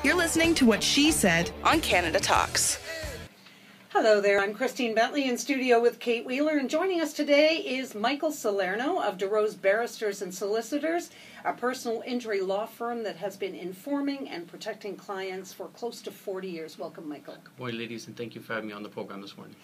You're listening to What She Said on Canada Talks. Hello there, I'm Christine Bentley in studio with Kate Wheeler, and joining us today is Michael Salerno of DeRose Barristers and Solicitors, a personal injury law firm that has been informing and protecting clients for close to 40 years. Welcome, Michael. Good morning, ladies, and thank you for having me on the program this morning.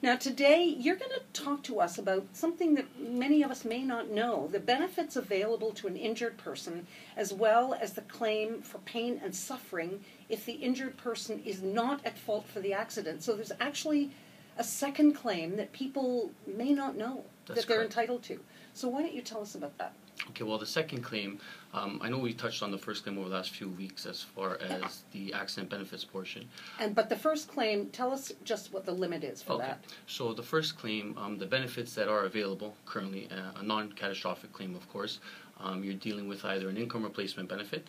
Now, today you're going to talk to us about something that many of us may not know, the benefits available to an injured person, as well as the claim for pain and suffering if the injured person is not at fault for the accident. So there's actually a second claim that people may not know that they're entitled to. So why don't you tell us about that? Okay, well, the second claim, I know we touched on the first claim over the last few weeks as far as the accident benefits portion. But the first claim, tell us just what the limit is for that. So the first claim, the benefits that are available currently, a non-catastrophic claim, of course, you're dealing with either an income replacement benefit,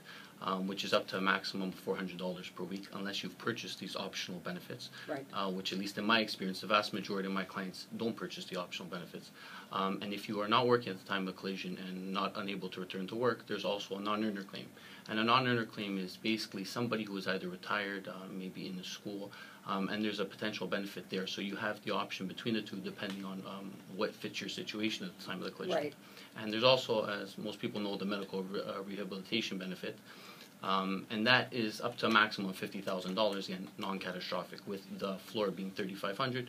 which is up to a maximum of $400 per week, unless you've purchased these optional benefits, right. Which, at least in my experience, the vast majority of my clients don't purchase the optional benefits. And if you are not working at the time of collision and not unable to return to work, there's also a non-earner claim. And a non-earner claim is basically somebody who is either retired, maybe in a school, and there's a potential benefit there. So you have the option between the two depending on what fits your situation at the time of the collision. Right. And there's also, as most people know, the medical rehabilitation benefit. And that is up to a maximum of $50,000, again, non-catastrophic, with the floor being $3,500.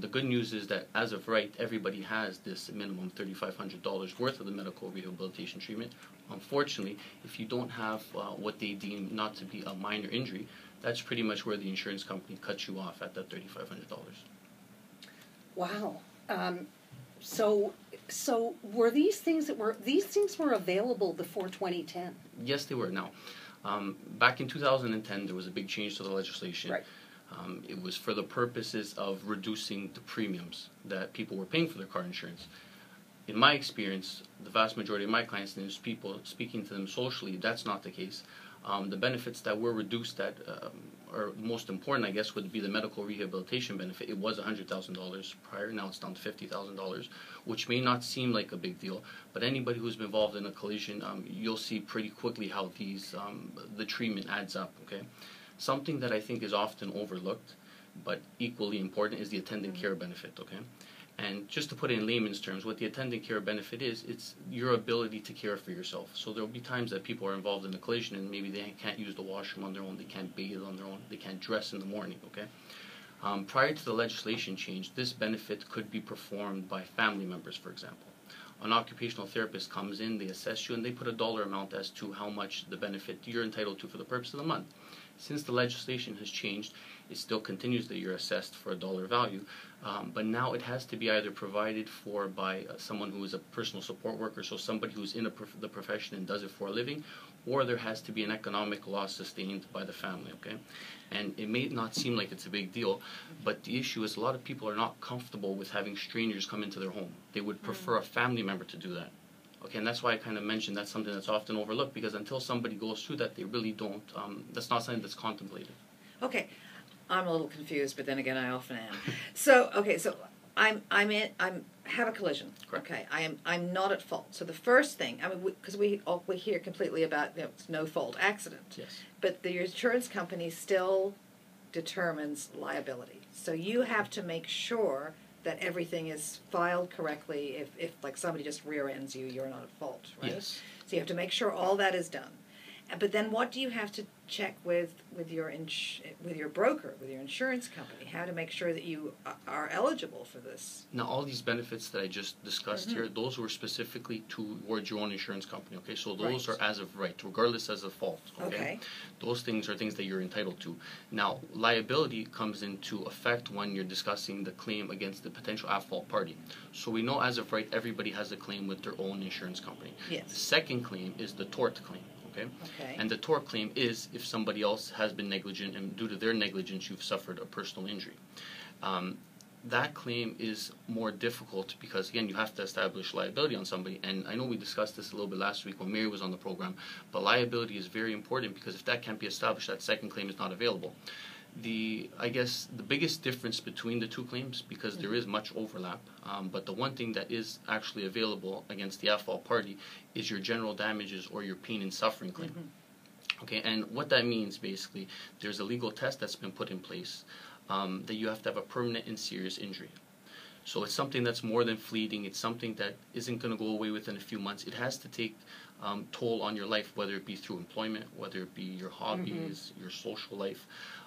The good news is that, as of right, everybody has this minimum $3,500 worth of the medical rehabilitation treatment. Unfortunately, if you don't have what they deem not to be a minor injury, that's pretty much where the insurance company cuts you off at that $3,500. Wow. So were these things were available before 2010? Yes, they were. Now, back in 2010, there was a big change to the legislation. Right. It was for the purposes of reducing the premiums that people were paying for their car insurance. In my experience, the vast majority of my clients, and there's people speaking to them socially, that's not the case. The benefits that were reduced that are most important, I guess, would be the medical rehabilitation benefit. It was $100,000 prior. Now it's down to $50,000, which may not seem like a big deal, but anybody who's been involved in a collision, you'll see pretty quickly how these the treatment adds up. Okay, something that I think is often overlooked, but equally important, is the attendant care benefit. Okay. And just to put it in layman's terms, what the attendant care benefit is, it's your ability to care for yourself. So there will be times that people are involved in a collision and maybe they can't use the washroom on their own, they can't bathe on their own, they can't dress in the morning, okay? Prior to the legislation change, this benefit could be performed by family members, for example. An occupational therapist comes in, they assess you, and they put a dollar amount as to how much the benefit you're entitled to for the purpose of the month. Since the legislation has changed, it still continues that you're assessed for a dollar value, but now it has to be either provided for by someone who is a personal support worker, so somebody who's in the profession and does it for a living, or there has to be an economic loss sustained by the family, okay? And it may not seem like it's a big deal, but the issue is a lot of people are not comfortable with having strangers come into their home. They would prefer a family member to do that. Okay, and that's why I kind of mentioned that's something that's often overlooked, because until somebody goes through that, they really don't, that's not something that's contemplated. Okay, I'm a little confused, but then again, I often am. So, okay, so I'm have a collision. Correct. Okay, I'm not at fault. So the first thing, I mean, because we hear completely about it's no fault accident. Yes. But the insurance company still determines liability. So you have to make sure that everything is filed correctly. If like somebody just rear ends you, you're not at fault, right? Yes. So you have to make sure all that is done. But then what do you have to check with your broker, with your insurance company, how to make sure that you are eligible for this? Now, all these benefits that I just discussed here, those were specifically towards your own insurance company, okay? So those are as of right, regardless as of fault, okay? Those things are things that you're entitled to. Now, liability comes into effect when you're discussing the claim against the potential at-fault party. So we know as of right, everybody has a claim with their own insurance company. Yes. The second claim is the tort claim. Okay. And the tort claim is if somebody else has been negligent and due to their negligence you've suffered a personal injury. That claim is more difficult because, again, you have to establish liability on somebody. And I know we discussed this a little bit last week when Mary was on the program, but liability is very important because if that can't be established, that second claim is not available. I guess the biggest difference between the two claims, because there is much overlap, but the one thing that is actually available against the at-fault party is your general damages or your pain and suffering claim. Okay, and what that means basically, there's a legal test that's been put in place that you have to have a permanent and serious injury. So it's something that's more than fleeting. It's something that isn't going to go away within a few months. It has to take toll on your life, whether it be through employment, whether it be your hobbies, your social life.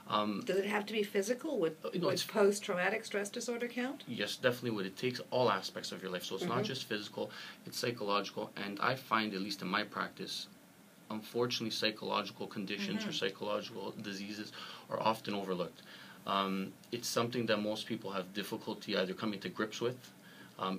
Does it have to be physical? Would post-traumatic stress disorder count? Yes, definitely would. It takes all aspects of your life. So it's not just physical, it's psychological. And I find, at least in my practice, unfortunately, psychological conditions or psychological diseases are often overlooked. It's something that most people have difficulty either coming to grips with,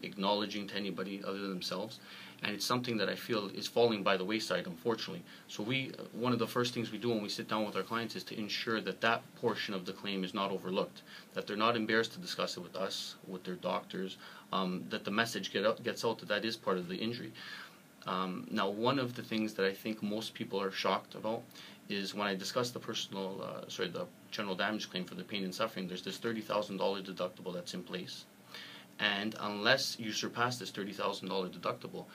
acknowledging to anybody other than themselves, and it's something that I feel is falling by the wayside, unfortunately. So one of the first things we do when we sit down with our clients is to ensure that that portion of the claim is not overlooked, that they're not embarrassed to discuss it with us, with their doctors, that the message gets out that that is part of the injury. Now, one of the things that I think most people are shocked about is when I discuss the the general damage claim for the pain and suffering, there's this $30,000 deductible that's in place. And unless you surpass this $30,000 deductible,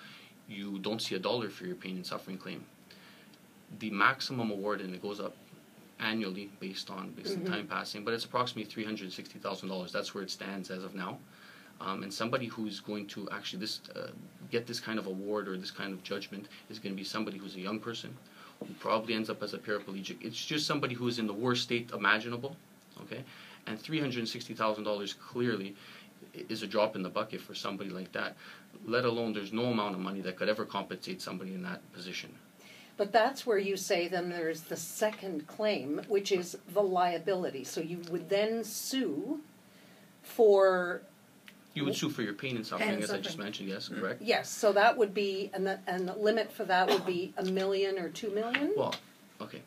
you don't see a dollar for your pain and suffering claim. The maximum award, and it goes up annually based on time passing, but it's approximately $360,000. That's where it stands as of now. And somebody who's going to actually get this kind of award or this kind of judgment is going to be somebody who's a young person who probably ends up as a paraplegic. It's just somebody who is in the worst state imaginable, okay? And $360,000 clearly is a drop in the bucket for somebody like that, let alone there's no amount of money that could ever compensate somebody in that position. But that's where you say then there's the second claim, which is the liability. So you would then sue for... You would sue for your pain and suffering, as I just mentioned, yes, correct? Yes, so that would be, and the limit for that would be $1 million or $2 million? Well, okay.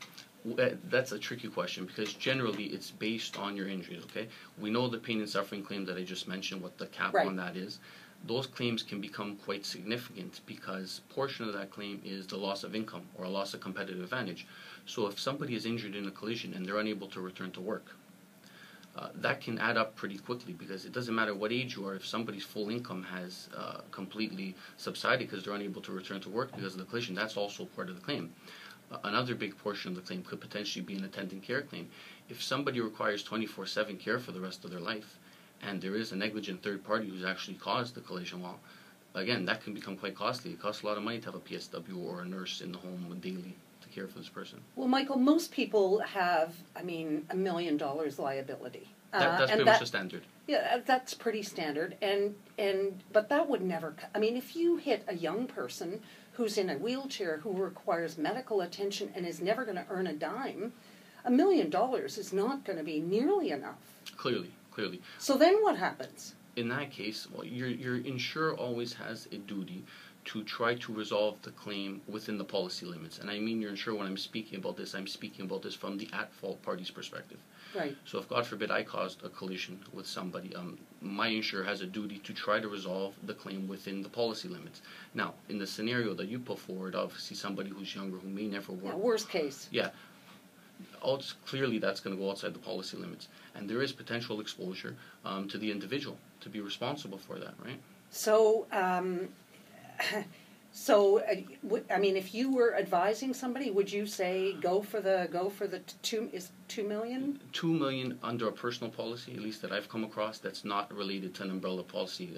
That's a tricky question because generally it's based on your injuries, okay? We know the pain and suffering claim that I just mentioned, what the cap on that is. Those claims can become quite significant because a portion of that claim is the loss of income or a loss of competitive advantage. So if somebody is injured in a collision and they're unable to return to work, that can add up pretty quickly because it doesn't matter what age you are. If somebody's full income has completely subsided because they're unable to return to work because of the collision, that's also part of the claim. Another big portion of the claim could potentially be an attendant care claim. If somebody requires 24/7 care for the rest of their life and there is a negligent third party who's actually caused the collision, well, again, that can become quite costly. It costs a lot of money to have a PSW or a nurse in the home daily to care for this person. Well, Michael, most people have, $1 million liability. That's pretty much the standard. Yeah, that's pretty standard. But that would never, if you hit a young person who's in a wheelchair who requires medical attention and is never going to earn a dime, $1 million is not going to be nearly enough. Clearly. So then what happens? In that case, well, your insurer always has a duty to try to resolve the claim within the policy limits. And I mean your insurer, when I'm speaking about this, I'm speaking about this from the at-fault party's perspective. Right. So if, God forbid, I caused a collision with somebody, my insurer has a duty to try to resolve the claim within the policy limits. Now, in the scenario that you put forward, obviously somebody who's younger who may never work. Yeah, worst case. Yeah. Clearly that's going to go outside the policy limits. And there is potential exposure to the individual to be responsible for that, right? So, if you were advising somebody, would you say go for the $2 million? $2 million under a personal policy, at least that I've come across, that's not related to an umbrella policy.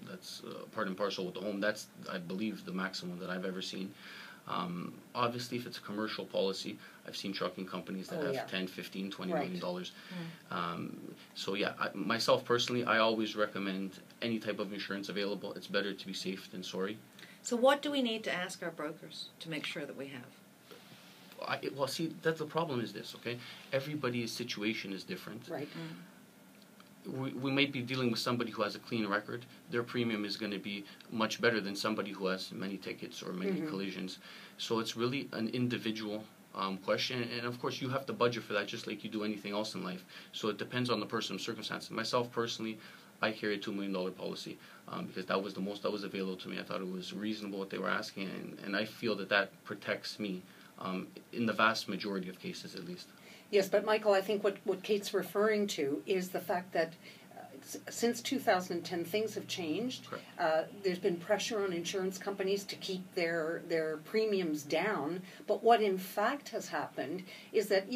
That's part and parcel with the home. That's, I believe, the maximum that I've ever seen. Obviously, if it's a commercial policy, I've seen trucking companies that have $10, $15, $20 million. So yeah, myself personally, I always recommend any type of insurance available. It's better to be safe than sorry. So what do we need to ask our brokers to make sure that we have? Well, see, that's the problem is this, okay? Everybody's situation is different. Right. We might be dealing with somebody who has a clean record. Their premium is going to be much better than somebody who has many tickets or many collisions. So it's really an individual question. And of course, you have to budget for that just like you do anything else in life. So it depends on the person's circumstances. Myself, personally, I carry a $2 million policy because that was the most that was available to me. I thought it was reasonable what they were asking, and I feel that protects me in the vast majority of cases, at least. Yes, but Michael, I think what Kate's referring to is the fact that since 2010, things have changed. There's been pressure on insurance companies to keep their premiums down. But what in fact has happened is that,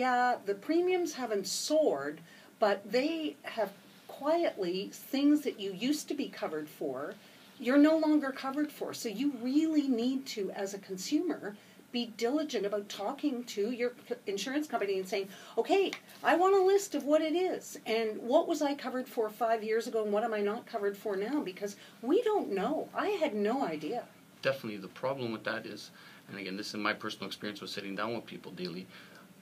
the premiums haven't soared, but they have quietly, things that you used to be covered for, you're no longer covered for. So you really need to, as a consumer, be diligent about talking to your insurance company and saying, okay, I want a list of what it is and what was I covered for 5 years ago and what am I not covered for now, because we don't know. I had no idea. Definitely. The problem with that is, and again, this is my personal experience with sitting down with people daily,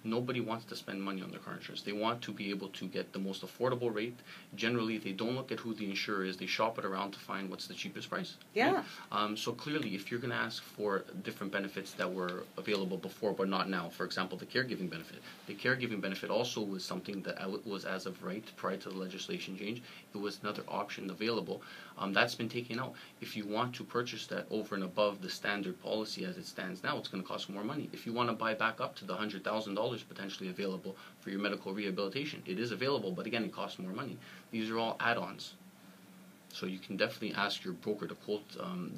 nobody wants to spend money on their car insurance. They want to be able to get the most affordable rate. Generally, they don't look at who the insurer is. They shop it around to find what's the cheapest price. Yeah. Right? So clearly, if you're going to ask for different benefits that were available before but not now, for example, the caregiving benefit. The caregiving benefit also was something that was as of right prior to the legislation change. It was another option available. That's been taken out. If you want to purchase that over and above the standard policy as it stands now, it's going to cost more money. If you want to buy back up to the $100,000 potentially available for your medical rehabilitation, it is available, but again, it costs more money. These are all add-ons. So you can definitely ask your broker to quote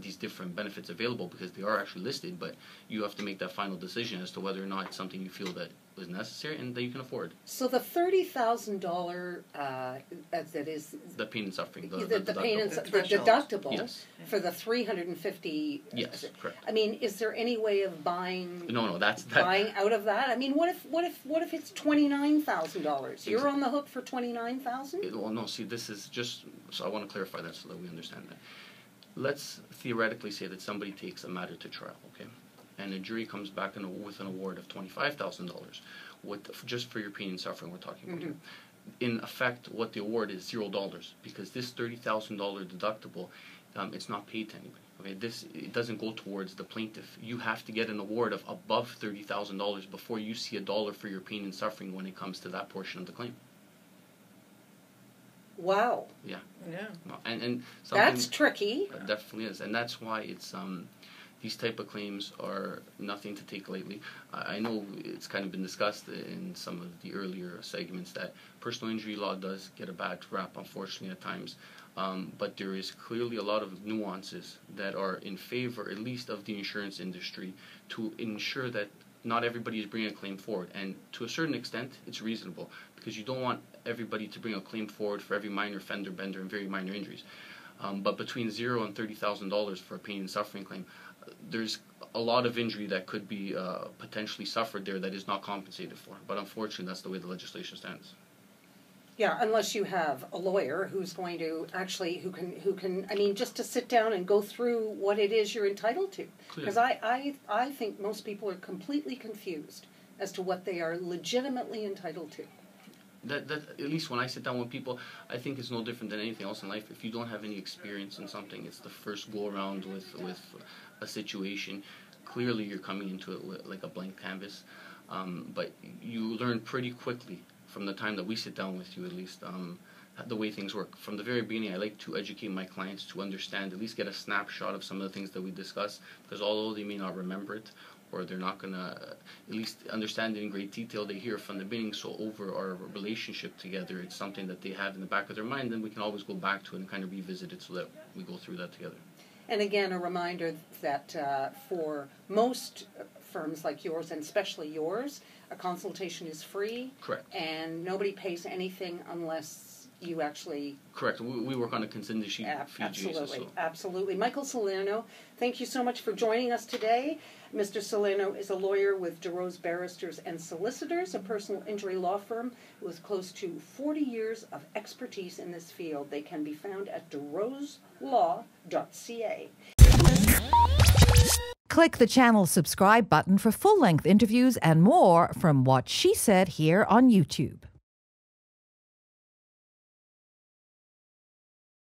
these different benefits available, because they are actually listed, but you have to make that final decision as to whether or not it's something you feel that is necessary and that you can afford. So the $30,000 that is the pain and suffering, the pain and deductible. the deductible, Yes. for the $350. Yes, correct. I mean, is there any way of buying? No, that's buying out of that. I mean, what if it's $29,000? You're on the hook for $29,000. Well, no. See, this is just so I want to clarify that so that we understand that. Let's theoretically say that somebody takes a matter to trial, okay, and a jury comes back with an award of $25,000. Just for your pain and suffering, we're talking about here. In effect, what the award is $0, because this $30,000 deductible, it's not paid to anybody. Okay, it doesn't go towards the plaintiff. You have to get an award of above $30,000 before you see $1 for your pain and suffering when it comes to that portion of the claim. Wow. Yeah. And that's tricky. Definitely is, and that's why it's these type of claims are nothing to take lightly. I know it's kind of been discussed in some of the earlier segments that personal injury law does get a bad rap, unfortunately, at times. But there is clearly a lot of nuances that are in favor, at least of the insurance industry, to ensure that not everybody is bringing a claim forward. And to a certain extent, it's reasonable, because you don't want everybody to bring a claim forward for every minor fender bender and very minor injuries. But between $0 and $30,000 for a pain and suffering claim, there's a lot of injury that could be potentially suffered there that is not compensated for. But unfortunately, that's the way the legislation stands. Yeah, unless you have a lawyer who's going to actually, who can, I mean, just to sit down and go through what it is you're entitled to. Because I think most people are completely confused as to what they are legitimately entitled to. That at least when I sit down with people, I think it's no different than anything else in life. If you don't have any experience in something, it's the first go around with a situation. Clearly, you're coming into it with like a blank canvas, but you learn pretty quickly from the time that we sit down with you, at least, the way things work. From the very beginning, I like to educate my clients to understand, at least get a snapshot of some of the things that we discuss, because although they may not remember it, or they're not going to at least understand it in great detail, they hear from the beginning, so over our relationship together, it's something that they have in the back of their mind, and we can always go back to it and kind of revisit it so that we go through that together. And again, a reminder that for most firms like yours, and especially yours, a consultation is free. Correct. And nobody pays anything unless you actually... Correct. We work on a contingency fee. Absolutely. Absolutely. Michael Salerno, thank you so much for joining us today. Mr. Salerno is a lawyer with DeRose Barristers and Solicitors, a personal injury law firm with close to 40 years of expertise in this field. They can be found at deroselaw.ca. Click the channel subscribe button for full-length interviews and more from What She Said here on YouTube.